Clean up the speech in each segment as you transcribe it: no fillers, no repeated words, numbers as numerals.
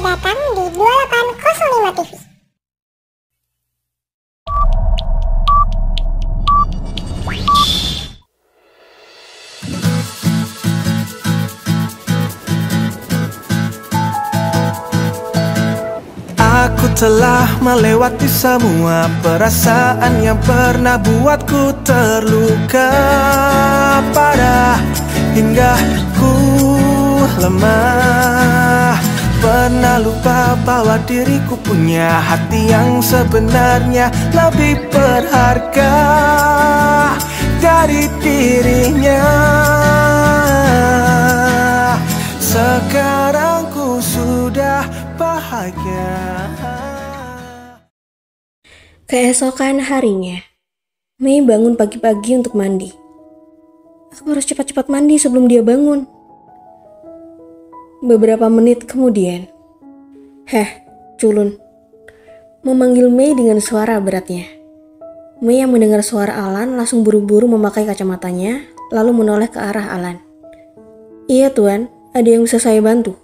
Selamat datang di 2805 TV. Aku telah melewati semua perasaan yang pernah buatku terluka parah, hingga ku lemah. Pernah lupa bahwa diriku punya hati yang sebenarnya lebih berharga dari dirinya. Sekarang ku sudah bahagia. Keesokan harinya, Mei bangun pagi-pagi untuk mandi. Aku harus cepat-cepat mandi sebelum dia bangun. Beberapa menit kemudian, culun, memanggil Mei dengan suara beratnya. Mei yang mendengar suara Alan langsung buru-buru memakai kacamatanya, lalu menoleh ke arah Alan. Iya tuan, ada yang bisa saya bantu?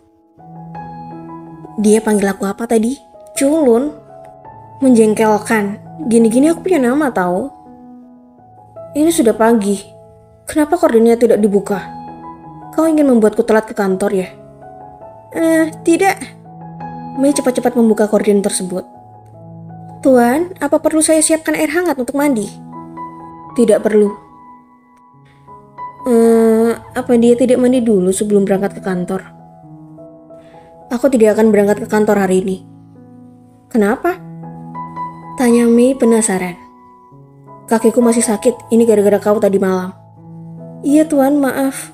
Dia panggil aku apa tadi? Culun? Menjengkelkan. Gini-gini aku punya nama tahu. Ini sudah pagi. Kenapa kordennya tidak dibuka? Kau ingin membuatku telat ke kantor ya? Tidak. Mei cepat-cepat membuka korden tersebut. Tuan, apa perlu saya siapkan air hangat untuk mandi? Tidak perlu. Apa dia tidak mandi dulu sebelum berangkat ke kantor? Aku tidak akan berangkat ke kantor hari ini. Kenapa? Tanya Mei penasaran. Kakiku masih sakit, ini gara-gara kau tadi malam. Iya tuan, maaf.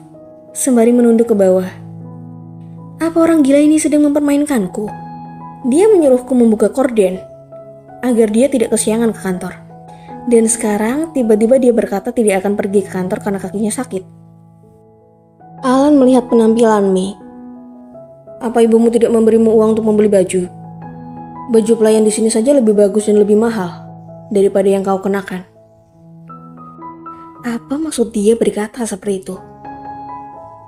Sembari menunduk ke bawah. Apa orang gila ini sedang mempermainkanku? Dia menyuruhku membuka korden agar dia tidak kesiangan ke kantor. Dan sekarang tiba-tiba dia berkata tidak akan pergi ke kantor karena kakinya sakit. Alan melihat penampilan Mei. Apa ibumu tidak memberimu uang untuk membeli baju? Baju pelayan di sini saja lebih bagus dan lebih mahal daripada yang kau kenakan. Apa maksud dia berkata seperti itu?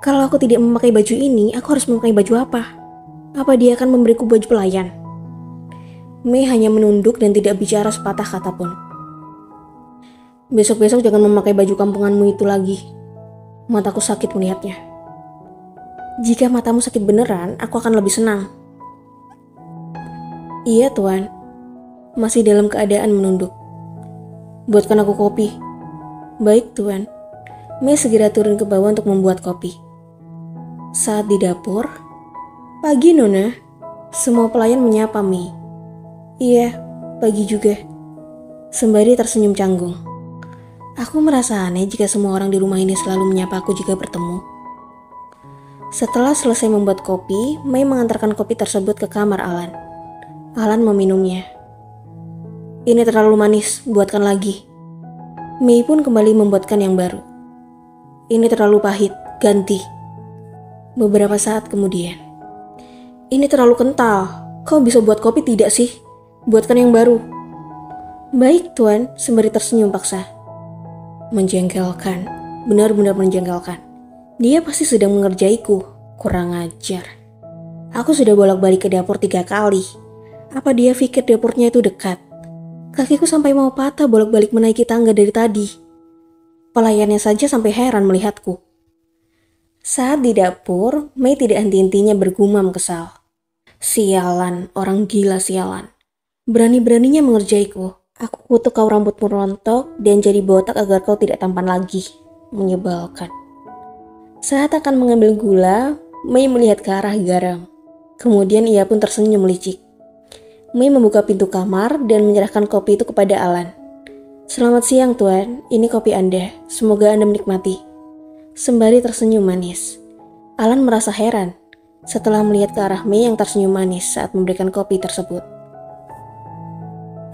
Kalau aku tidak memakai baju ini, aku harus memakai baju apa? Apa dia akan memberiku baju pelayan? Mei hanya menunduk dan tidak bicara sepatah kata pun. Besok-besok jangan memakai baju kampunganmu itu lagi. Mataku sakit melihatnya. Jika matamu sakit beneran, aku akan lebih senang. Iya tuan, masih dalam keadaan menunduk. Buatkan aku kopi. Baik tuan. Mei segera turun ke bawah untuk membuat kopi. Saat di dapur, pagi Nona, semua pelayan menyapa Mei. Iya, pagi juga. Sembari tersenyum canggung. Aku merasa aneh jika semua orang di rumah ini selalu menyapa aku jika bertemu. Setelah selesai membuat kopi, Mei mengantarkan kopi tersebut ke kamar Alan. Alan meminumnya. Ini terlalu manis, buatkan lagi. Mei pun kembali membuatkan yang baru. Ini terlalu pahit, ganti. Beberapa saat kemudian. Ini terlalu kental, kau bisa buat kopi tidak sih? Buatkan yang baru. Baik tuan, sembari tersenyum paksa. Menjengkelkan, benar-benar menjengkelkan. Dia pasti sedang mengerjaiku, kurang ajar. Aku sudah bolak-balik ke dapur 3 kali. Apa dia pikir dapurnya itu dekat? Kakiku sampai mau patah bolak-balik menaiki tangga dari tadi. Pelayannya saja sampai heran melihatku. Saat di dapur, Mei tidak henti-hentinya bergumam kesal. Sialan, orang gila sialan. Berani-beraninya mengerjaiku. Aku kutuk kau rambutmu rontok dan jadi botak agar kau tidak tampan lagi. Menyebalkan. Saat akan mengambil gula, Mei melihat ke arah garam. Kemudian ia pun tersenyum licik. Mei membuka pintu kamar dan menyerahkan kopi itu kepada Alan. Selamat siang tuan, ini kopi Anda. Semoga Anda menikmati. Sembari tersenyum manis. Alan merasa heran setelah melihat ke arah Mei yang tersenyum manis saat memberikan kopi tersebut.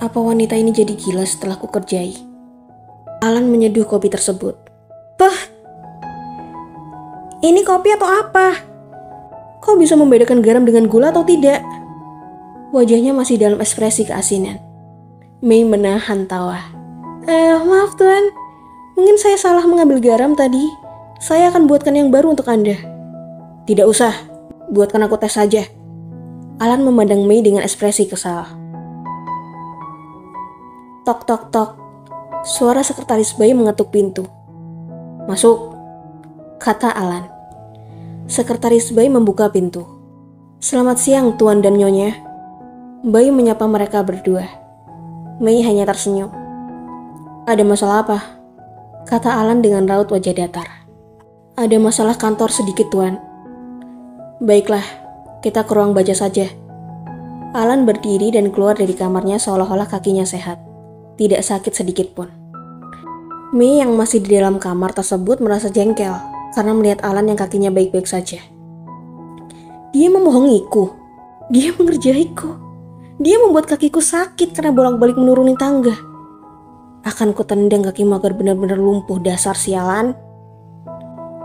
Apa wanita ini jadi gila setelah ku kerjai? Alan menyeduh kopi tersebut. Pah! Ini kopi atau apa? Kau bisa membedakan garam dengan gula atau tidak? Wajahnya masih dalam ekspresi keasinan. Mei menahan tawa. Maaf tuan, mungkin saya salah mengambil garam tadi. Saya akan buatkan yang baru untuk Anda. Tidak usah, buatkan aku tes saja. Alan memandang Mei dengan ekspresi kesal. Tok tok tok. Suara sekretaris Bai mengetuk pintu. Masuk, kata Alan. Sekretaris Bai membuka pintu. Selamat siang Tuan dan Nyonya. Bai menyapa mereka berdua. Mei hanya tersenyum. Ada masalah apa? Kata Alan dengan raut wajah datar. Ada masalah kantor sedikit Tuan. Baiklah, kita ke ruang baca saja. Alan berdiri dan keluar dari kamarnya seolah-olah kakinya sehat. Tidak sakit sedikit pun. Mei yang masih di dalam kamar tersebut merasa jengkel karena melihat Alan yang kakinya baik-baik saja. Dia membohongiku. Dia mengerjaiku. Dia membuat kakiku sakit karena bolak-balik menuruni tangga. Akan kutendang kakimu agar benar-benar lumpuh, dasar sialan.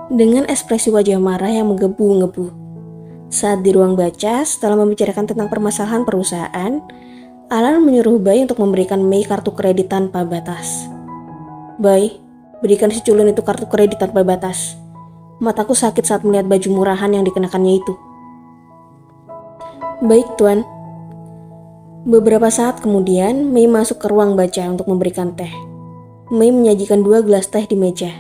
Dengan ekspresi wajah marah yang menggebu-gebu. Saat di ruang baca, setelah membicarakan tentang permasalahan perusahaan, Alan menyuruh Bai untuk memberikan Mei kartu kredit tanpa batas. Bai, berikan si culun itu kartu kredit tanpa batas. Mataku sakit saat melihat baju murahan yang dikenakannya itu. Baik, Tuan. Beberapa saat kemudian, Mei masuk ke ruang baca untuk memberikan teh. Mei menyajikan 2 gelas teh di meja.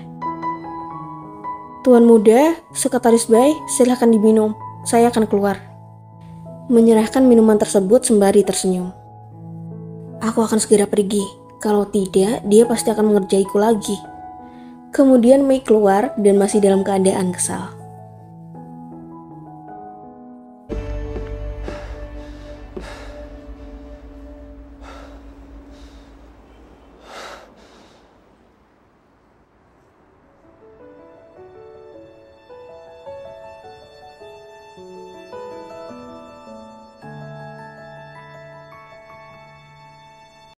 Tuan muda, sekretaris Bai, silahkan diminum. Saya akan keluar. Menyerahkan minuman tersebut sembari tersenyum. Aku akan segera pergi. Kalau tidak, dia pasti akan mengerjaiku lagi. Kemudian Mei keluar dan masih dalam keadaan kesal.